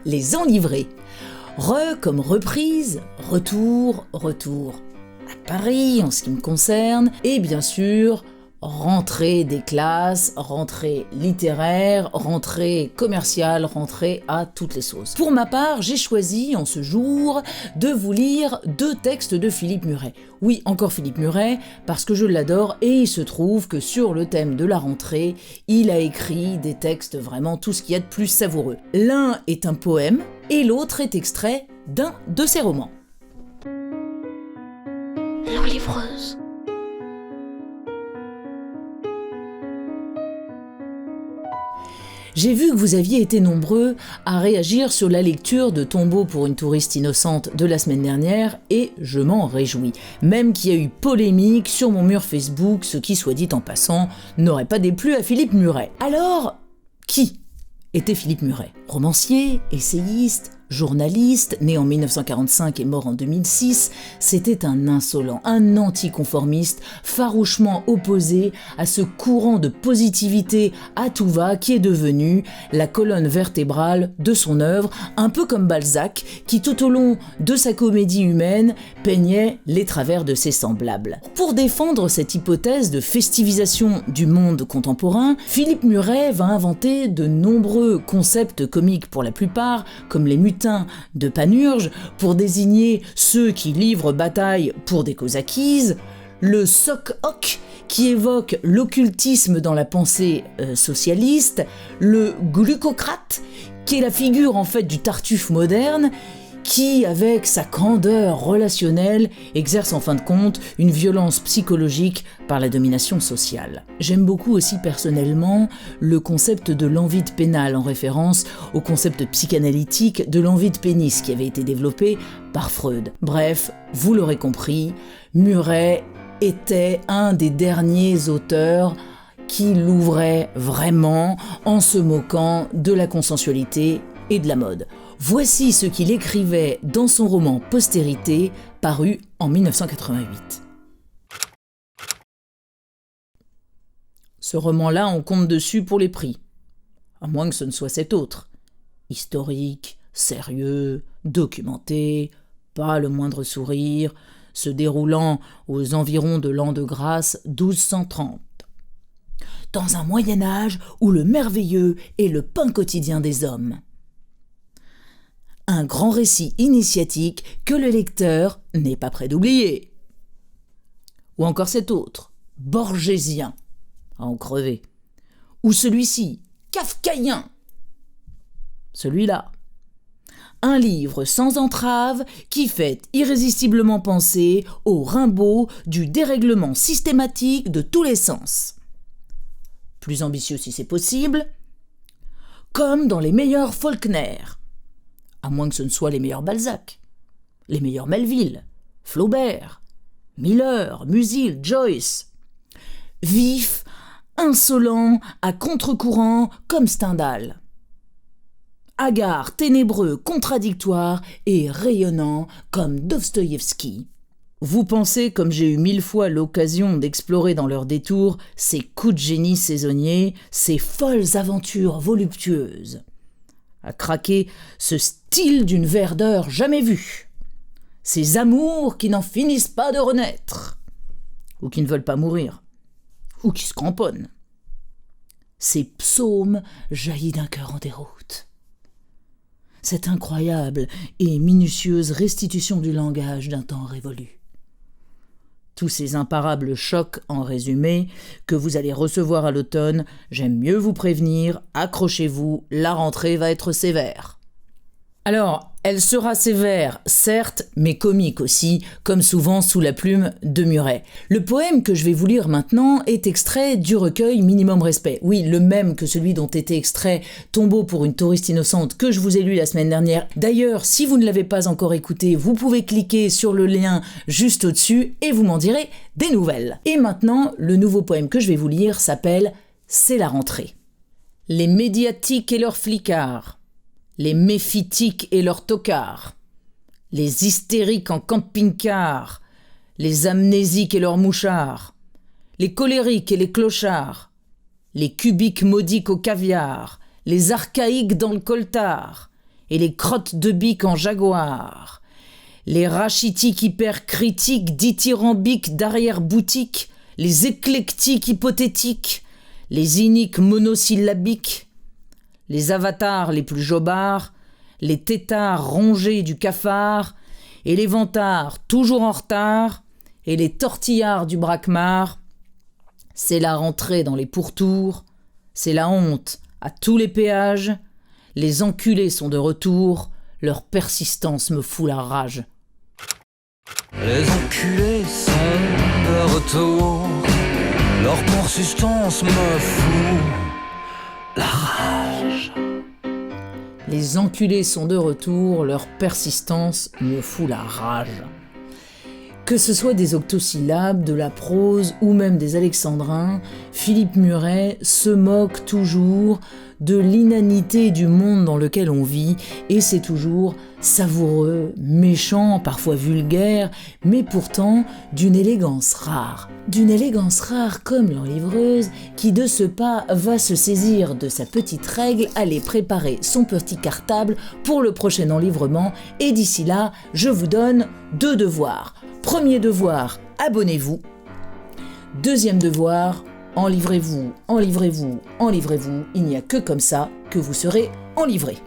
Les enivrés. Comme reprise, retour. À Paris, en ce qui me concerne, et bien sûr, rentrée des classes, rentrée littéraire, rentrée commerciale, rentrée à toutes les sauces. Pour ma part, j'ai choisi en ce jour de vous lire 2 textes de Philippe Muret. Oui, encore Philippe Muret, parce que je l'adore et il se trouve que sur le thème de la rentrée, il a écrit des textes vraiment tout ce qu'il y a de plus savoureux. L'un est un poème et l'autre est extrait d'un de ses romans. L'enlivreuse. J'ai vu que vous aviez été nombreux à réagir sur la lecture de Tombeau pour une touriste innocente de la semaine dernière et je m'en réjouis. Même qu'il y a eu polémique sur mon mur Facebook, ce qui, soit dit en passant, n'aurait pas déplu à Philippe Muret. Alors, qui était Philippe Muret? Romancier, essayiste, journaliste, né en 1945 et mort en 2006, c'était un insolent, un anticonformiste, farouchement opposé à ce courant de positivité à tout va qui est devenu la colonne vertébrale de son œuvre, un peu comme Balzac, qui tout au long de sa comédie humaine peignait les travers de ses semblables. Pour défendre cette hypothèse de festivisation du monde contemporain, Philippe Muret va inventer de nombreux concepts comiques pour la plupart, comme les mutins de Panurge, pour désigner ceux qui livrent bataille pour des causes acquises, le soc-hoc, qui évoque l'occultisme dans la pensée socialiste, le glucocrate, qui est la figure en fait du Tartuffe moderne, qui, avec sa candeur relationnelle, exerce en fin de compte une violence psychologique par la domination sociale. J'aime beaucoup aussi personnellement le concept de l'envie pénale en référence au concept psychanalytique de l'envie de pénis qui avait été développé par Freud. Bref, vous l'aurez compris, Muret était un des derniers auteurs qui l'ouvrait vraiment en se moquant de la consensualité et de la mode. Voici ce qu'il écrivait dans son roman Postérité, paru en 1988. Ce roman-là, on compte dessus pour les prix, à moins que ce ne soit cet autre. Historique, sérieux, documenté, pas le moindre sourire, se déroulant aux environs de l'an de grâce 1230. Dans un Moyen-Âge où le merveilleux est le pain quotidien des hommes. Un grand récit initiatique que le lecteur n'est pas prêt d'oublier. Ou encore cet autre, borgésien, à en crever. Ou celui-ci, kafkaïen. Celui-là. Un livre sans entrave qui fait irrésistiblement penser au Rimbaud du dérèglement systématique de tous les sens. Plus ambitieux si c'est possible, comme dans les meilleurs Faulkner. À moins que ce ne soit les meilleurs Balzac, les meilleurs Melville, Flaubert, Miller, Musil, Joyce. Vif, insolent, à contre-courant comme Stendhal. Hagard, ténébreux, contradictoire et rayonnant comme Dostoïevski. Vous pensez, comme j'ai eu 1000 fois l'occasion d'explorer dans leur détour, ces coups de génie saisonniers, ces folles aventures voluptueuses. À craquer ce style d'une verdeur jamais vue. Ces amours qui n'en finissent pas de renaître, ou qui ne veulent pas mourir, ou qui se cramponnent. Ces psaumes jaillis d'un cœur en déroute. Cette incroyable et minutieuse restitution du langage d'un temps révolu. Tous ces imparables chocs, en résumé, que vous allez recevoir à l'automne, j'aime mieux vous prévenir, accrochez-vous, la rentrée va être sévère. Alors, elle sera sévère, certes, mais comique aussi, comme souvent sous la plume de Muret. Le poème que je vais vous lire maintenant est extrait du recueil Minimum Respect. Oui, le même que celui dont était extrait Tombeau pour une touriste innocente que je vous ai lu la semaine dernière. D'ailleurs, si vous ne l'avez pas encore écouté, vous pouvez cliquer sur le lien juste au-dessus et vous m'en direz des nouvelles. Et maintenant, le nouveau poème que je vais vous lire s'appelle « C'est la rentrée ». Les médiatiques et leurs flicards. Les méphitiques et leurs tocards, les hystériques en camping-car, les amnésiques et leurs mouchards, les colériques et les clochards, les cubiques maudiques au caviar, les archaïques dans le coltard, et les crottes de bique en jaguar, les rachitiques hypercritiques dithyrambiques d'arrière-boutique, les éclectiques hypothétiques, les iniques monosyllabiques, les avatars les plus jobards, les têtards rongés du cafard, et les vantards toujours en retard, et les tortillards du braquemar. C'est la rentrée dans les pourtours, c'est la honte à tous les péages. Les enculés sont de retour, leur persistance me fout la rage. Les enculés sont de retour, leur persistance me fout la rage. Les enculés sont de retour, leur persistance me fout la rage. Que ce soit des octosyllabes, de la prose ou même des alexandrins, Philippe Muret se moque toujours de l'inanité du monde dans lequel on vit, et c'est toujours savoureux, méchant, parfois vulgaire, mais pourtant d'une élégance rare. D'une élégance rare comme l'enlivreuse qui de ce pas va se saisir de sa petite règle, aller préparer son petit cartable pour le prochain enlivrement, et d'ici là, je vous donne 2 devoirs. Premier devoir, abonnez-vous. Deuxième devoir, enivrez-vous, enivrez-vous, enivrez-vous. Il n'y a que comme ça que vous serez enivré.